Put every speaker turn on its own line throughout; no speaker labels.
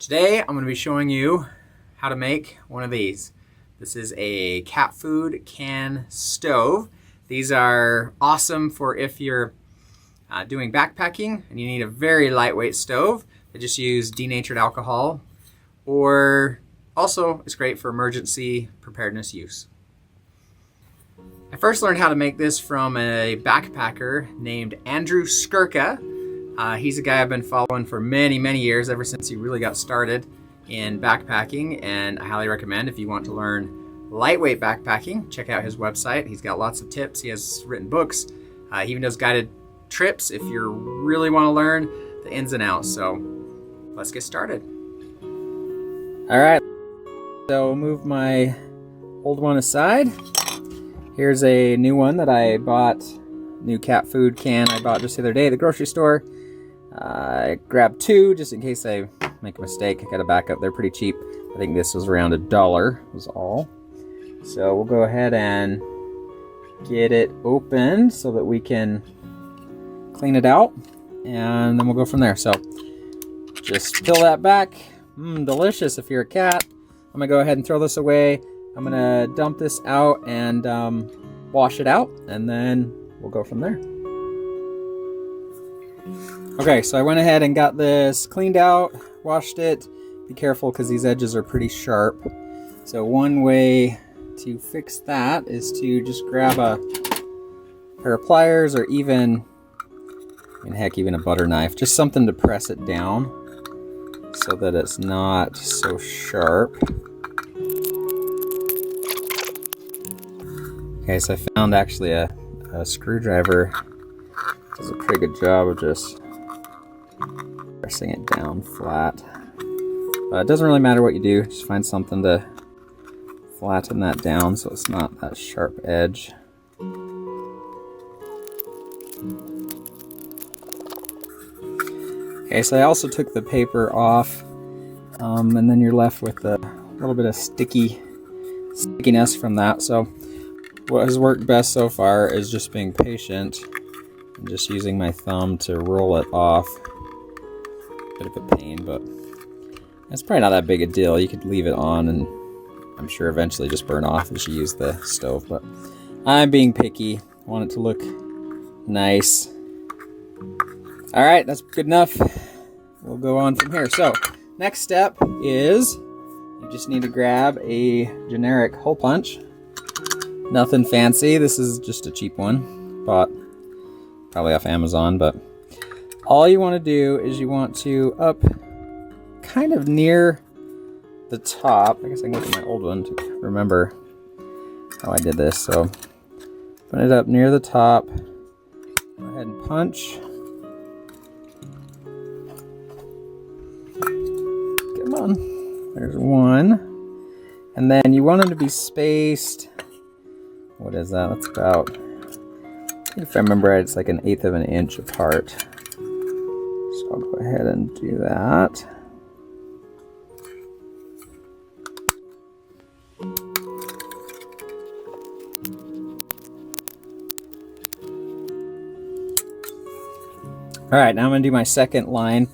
Today I'm going to be showing you how to make one of these. This is a cat food can stove. These are awesome for if you're doing backpacking and you need a very lightweight stove. They just use denatured alcohol, or also it's great for emergency preparedness use. I first learned how to make this from a backpacker named Andrew Skirka. He's a guy I've been following for many years, ever since he really got started in backpacking, and I highly recommend if you want to learn lightweight backpacking, check out his website. He's got lots of tips. He has written books. He even does guided trips if you really want to learn the ins and outs. So let's get started. All right, so we'll move my old one aside. Here's a new one that I bought, new cat food can I bought just the other day at the grocery store. I grabbed two just in case I make a mistake. I got a backup. They're pretty cheap. I think this was around $1 was all. So we'll go ahead and get it opened so that we can clean it out, and then we'll go from there. So just peel that back. Delicious if you're a cat. I'm gonna go ahead and throw this away. I'm gonna dump this out and wash it out, and then we'll go from there. Okay, so I went ahead and got this cleaned out, washed it. Be careful because these edges are pretty sharp. So one way to fix that is to just grab a pair of pliers, or even a butter knife, just something to press it down so that it's not so sharp. Okay, so I found actually a screwdriver does a pretty good job of just pressing it down flat. It doesn't really matter what you do, just find something to flatten that down so it's not that sharp edge. Okay, so I also took the paper off, and then you're left with a little bit of stickiness from that. So what has worked best so far is just being patient and just using my thumb to roll it off. Bit of a pain, but it's probably not that big a deal. You could leave it on and I'm sure eventually just burn off as you use the stove, but I'm being picky. I want it to look nice. All right, that's good enough. We'll go on from here. So next step is you just need to grab a generic hole punch. Nothing fancy. This is just a cheap one, bought probably off Amazon, but all you want to do is you want to up kind of near the top. I guess I can look at my old one to remember how I did this. So put it up near the top. Go ahead and punch. Come on. There's one. And then you want them to be spaced. What is that? That's about, if I remember right, it's like 1/8 of an inch apart. So I'll go ahead and do that. All right, now I'm gonna do my second line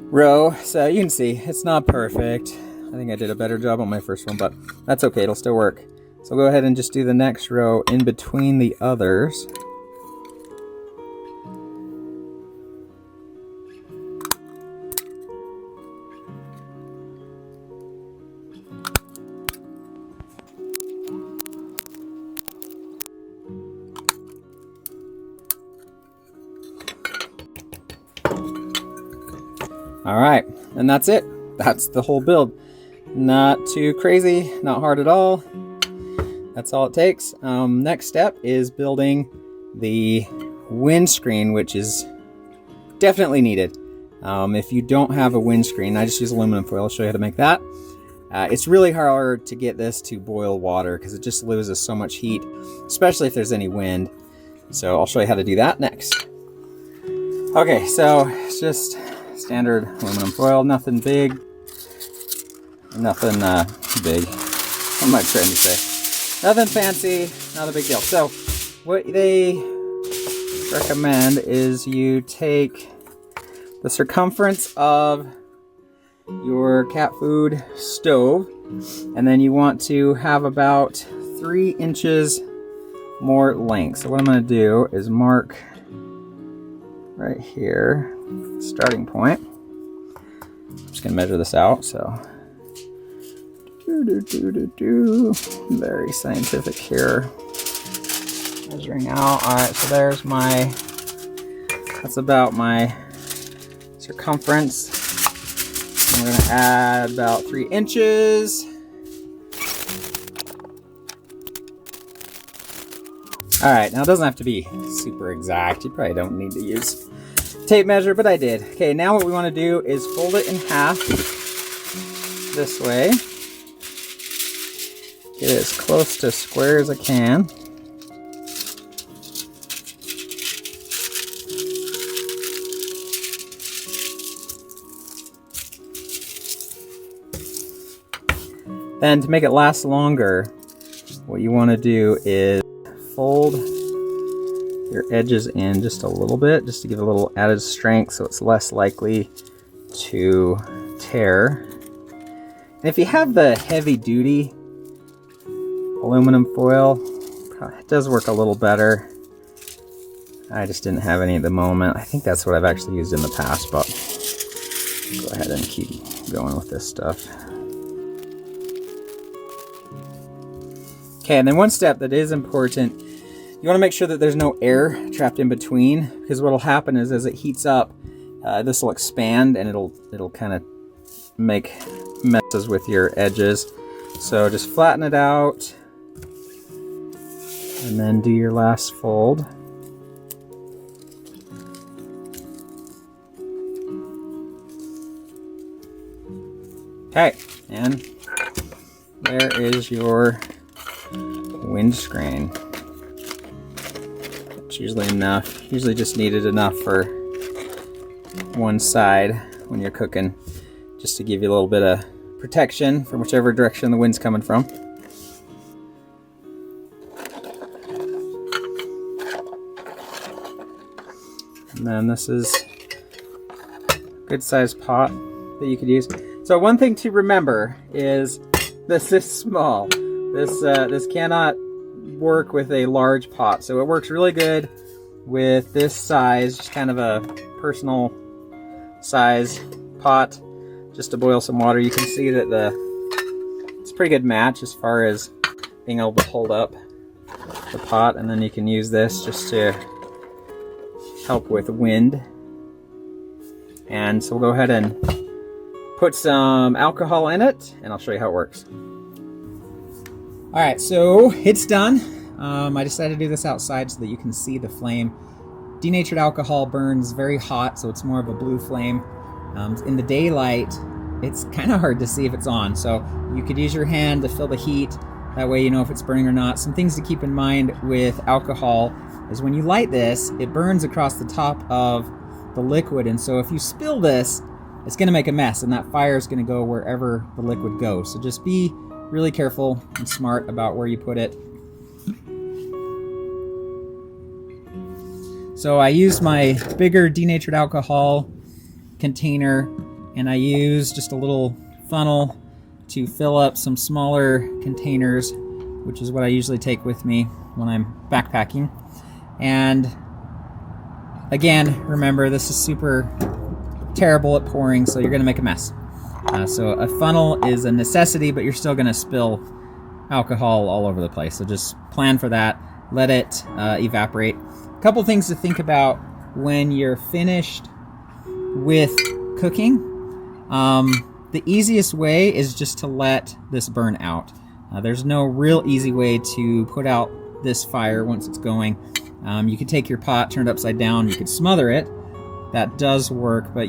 row. So you can see it's not perfect. I think I did a better job on my first one, but that's okay, it'll still work. So go ahead and just do the next row in between the others. All right, and that's it. That's the whole build. Not too crazy, not hard at all. That's all it takes. Next step is building the windscreen, which is definitely needed. If you don't have a windscreen, I just use aluminum foil. I'll show you how to make that. It's really hard to get this to boil water because it just loses so much heat, especially if there's any wind. So I'll show you how to do that next. Okay, so it's just standard aluminum foil, nothing big, nothing big. What am I trying to say? Nothing fancy, not a big deal. So what they recommend is you take the circumference of your cat food stove, and then you want to have about 3 inches more length. So what I'm going to do is mark right here, starting point. I'm just going to measure this out. So very scientific here. Measuring out. All right, so there's that's about my circumference. I'm going to add about 3 inches. All right, now it doesn't have to be super exact. You probably don't need to use tape measure, but I did. Okay, now what we want to do is fold it in half this way. Get it as close to square as I can. Then to make it last longer, what you want to do is fold your edges in just a little bit, just to give it a little added strength so it's less likely to tear. And if you have the heavy duty aluminum foil, it does work a little better. I just didn't have any at the moment. I think that's what I've actually used in the past, but go ahead and keep going with this stuff. Okay, and then one step that is important, you want to make sure that there's no air trapped in between, because what will happen is as it heats up, this will expand and it'll kind of make messes with your edges. So just flatten it out and then do your last fold. Okay, and there is your windscreen. It's usually enough. Usually just needed enough for one side when you're cooking, just to give you a little bit of protection from whichever direction the wind's coming from. And then this is a good sized pot that you could use. So one thing to remember is this is small. This cannot work with a large pot, so it works really good with this size, just kind of a personal size pot, just to boil some water. You can see that it's a pretty good match as far as being able to hold up the pot, and then you can use this just to help with wind. And so we'll go ahead and put some alcohol in it, and I'll show you how it works. All right, so it's done. I decided to do this outside so that you can see the flame. Denatured alcohol burns very hot, so it's more of a blue flame. In the daylight, it's kind of hard to see if it's on, so you could use your hand to feel the heat. That way you know if it's burning or not. Some things to keep in mind with alcohol is when you light this, it burns across the top of the liquid, and so if you spill this, it's going to make a mess, and that fire is going to go wherever the liquid goes. So just be really careful and smart about where you put it. So I used my bigger denatured alcohol container, and I used just a little funnel to fill up some smaller containers, which is what I usually take with me when I'm backpacking. And again, remember, this is super terrible at pouring, so you're going to make a mess. So a funnel is a necessity, but you're still going to spill alcohol all over the place. So just plan for that. Let it evaporate. A couple things to think about when you're finished with cooking. The easiest way is just to let this burn out. There's no real easy way to put out this fire once it's going. You could take your pot, turn it upside down, you could smother it. That does work, but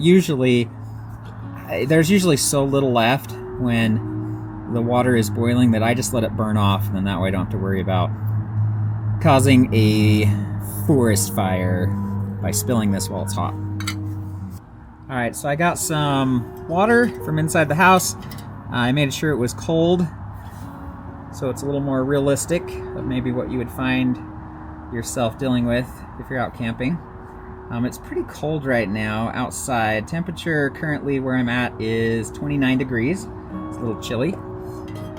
there's usually so little left when the water is boiling that I just let it burn off, and then that way I don't have to worry about causing a forest fire by spilling this while it's hot. All right, so I got some water from inside the house. I made sure it was cold, so it's a little more realistic of maybe what you would find yourself dealing with if you're out camping. It's pretty cold right now outside. Temperature currently where I'm at is 29 degrees. It's a little chilly.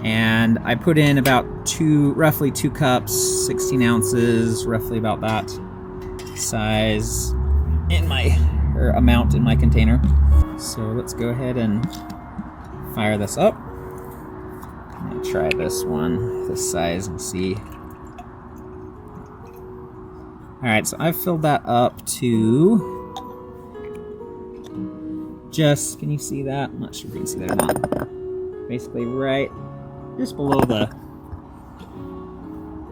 And I put in about roughly 2 cups, 16 ounces, roughly about that size amount in my container. So let's go ahead and fire this up. I'm gonna try this one, this size, and see. All right, so I've filled that up to just, can you see that? I'm not sure if you can see that or not. Basically right just below the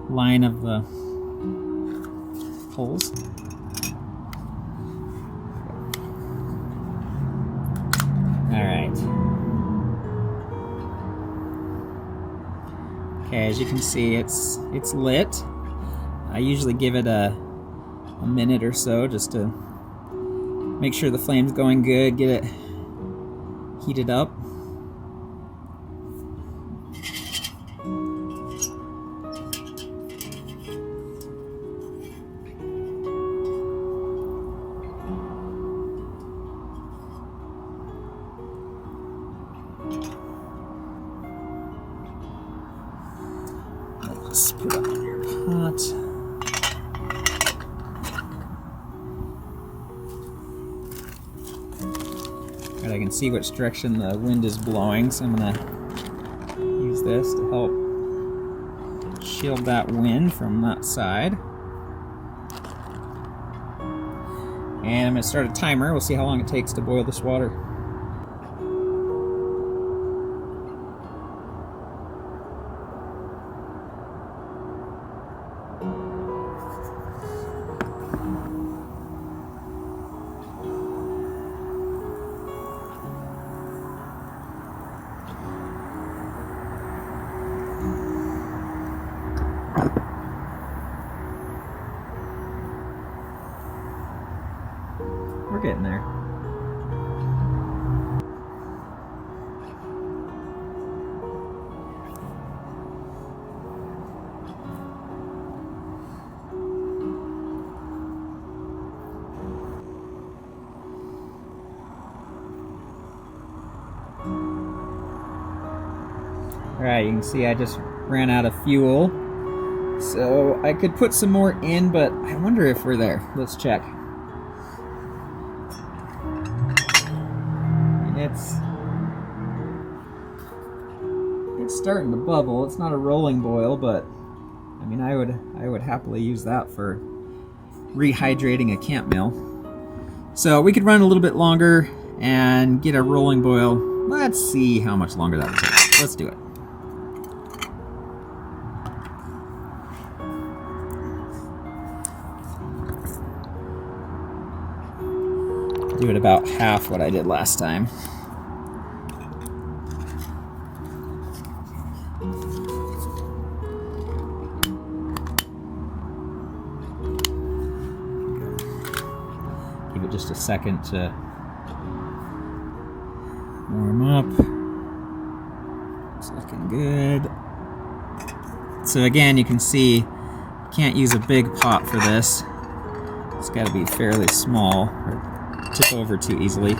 line of the holes. All right. Okay, as you can see, it's lit. I usually give it a minute or so just to make sure the flame's going good, get it heated up. Let's put it on your pot. I can see which direction the wind is blowing, so I'm going to use this to help shield that wind from that side. And I'm going to start a timer. We'll see how long it takes to boil this water. We're getting there. Alright, you can see I just ran out of fuel. So I could put some more in, but I wonder if we're there. Let's check. It's starting to bubble. It's not a rolling boil, but I mean I would happily use that for rehydrating a camp meal. So we could run a little bit longer and get a rolling boil. Let's see how much longer that will take. Let's do it. Do it about half what I did last time. Give it just a second to warm up. It's looking good. So again, you can see you can't use a big pot for this. It's got to be fairly small or tip over too easily.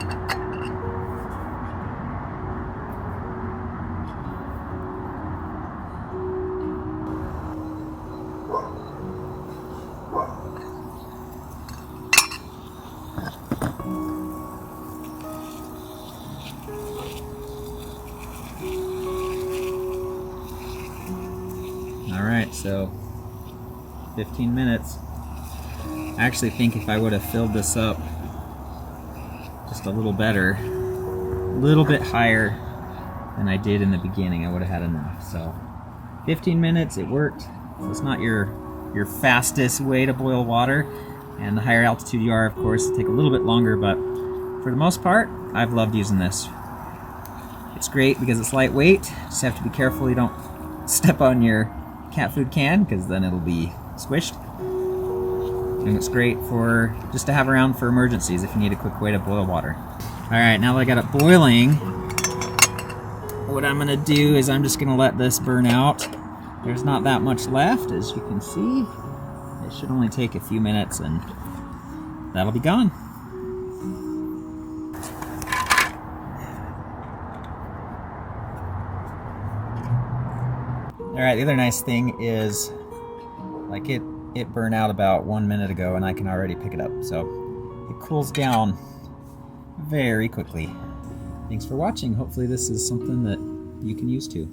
Alright, so 15 minutes. I actually think if I would have filled this up just a little better, a little bit higher than I did in the beginning, I would have had enough. So 15 minutes, it worked. So it's not your fastest way to boil water, and the higher altitude you are, of course, it'll take a little bit longer, but for the most part, I've loved using this. It's great because it's lightweight. Just have to be careful you don't step on your cat food can, because then it'll be squished. And it's great for just to have around for emergencies if you need a quick way to boil water. Alright, now that I got it boiling, what I'm gonna do is I'm just gonna let this burn out. There's not that much left, as you can see. It should only take a few minutes, and that'll be gone. All right, the other nice thing is, like it burned out about 1 minute ago and I can already pick it up. So it cools down very quickly. Thanks for watching. Hopefully this is something that you can use too.